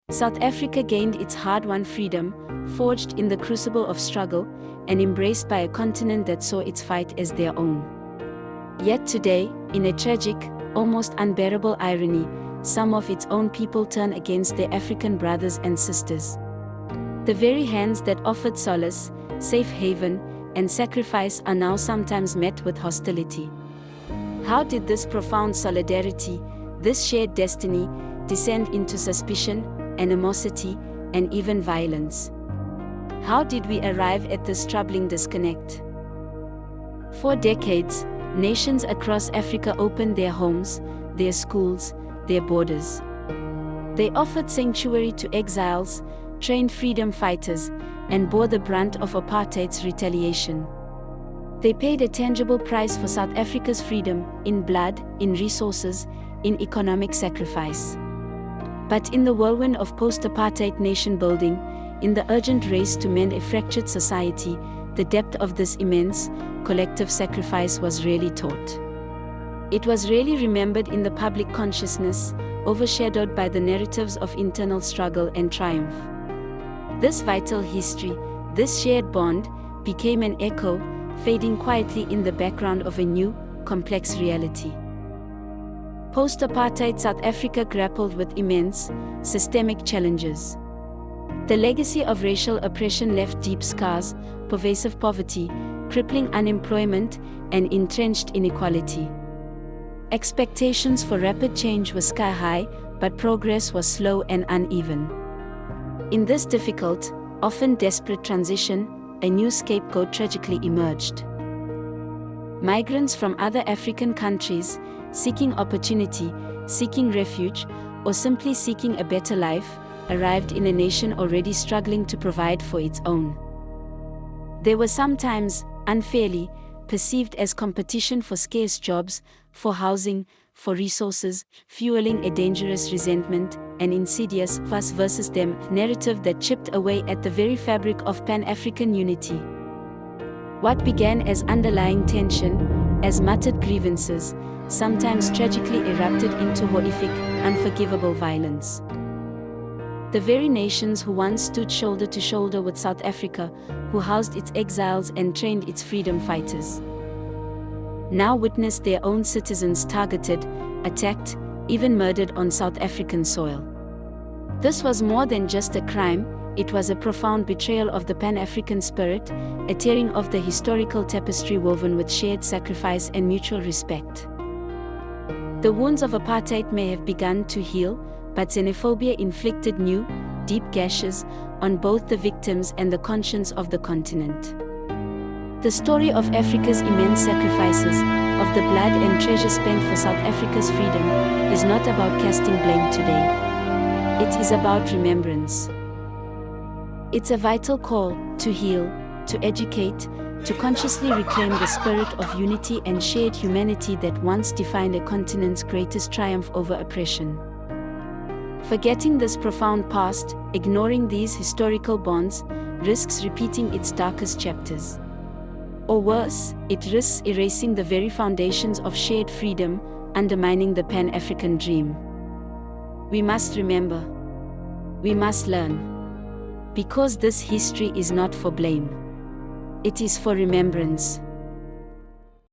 South Africa gained its hard-won freedom, forged in the crucible of struggle, and embraced by a continent that saw its fight as their own. Yet today, in a tragic, almost unbearable irony, some of its own people turn against their African brothers and sisters. The very hands that offered solace, safe haven, and sacrifice are now sometimes met with hostility. How did this profound solidarity, this shared destiny, descend into suspicion, animosity, and even violence? How did we arrive at this troubling disconnect? For decades, nations across Africa opened their homes, their schools, their borders. They offered sanctuary to exiles, trained freedom fighters, and bore the brunt of apartheid's retaliation. They paid a tangible price for South Africa's freedom, in blood, in resources, in economic sacrifice. But in the whirlwind of post-apartheid nation building, in the urgent race to mend a fractured society, the depth of this immense, collective sacrifice was rarely taught. It was rarely remembered in the public consciousness, overshadowed by the narratives of internal struggle and triumph. This vital history, this shared bond, became an echo, fading quietly in the background of a new, complex reality. Post-apartheid South Africa grappled with immense, systemic challenges. The legacy of racial oppression left deep scars, pervasive poverty, crippling unemployment, and entrenched inequality. Expectations for rapid change were sky-high, but progress was slow and uneven. In this difficult, often desperate transition, a new scapegoat tragically emerged. Migrants from other African countries, seeking opportunity, seeking refuge, or simply seeking a better life, arrived in a nation already struggling to provide for its own. They were sometimes, unfairly, perceived as competition for scarce jobs, for housing, for resources, fueling a dangerous resentment, an insidious us versus them narrative that chipped away at the very fabric of Pan-African unity. What began as underlying tension, as muttered grievances, sometimes tragically erupted into horrific, unforgivable violence. The very nations who once stood shoulder to shoulder with South Africa, who housed its exiles and trained its freedom fighters, now witnessed their own citizens targeted, attacked, even murdered on South African soil. This was more than just a crime, it was a profound betrayal of the Pan-African spirit, a tearing of the historical tapestry woven with shared sacrifice and mutual respect. The wounds of apartheid may have begun to heal, but xenophobia inflicted new, deep gashes on both the victims and the conscience of the continent. The story of Africa's immense sacrifices, of the blood and treasure spent for South Africa's freedom, is not about casting blame today. It is about remembrance. It's a vital call to heal, to educate, to consciously reclaim the spirit of unity and shared humanity that once defined a continent's greatest triumph over oppression. Forgetting this profound past, ignoring these historical bonds, risks repeating its darkest chapters. Or worse, it risks erasing the very foundations of shared freedom, undermining the Pan-African dream. We must remember. We must learn. Because this history is not for blame. It is for remembrance.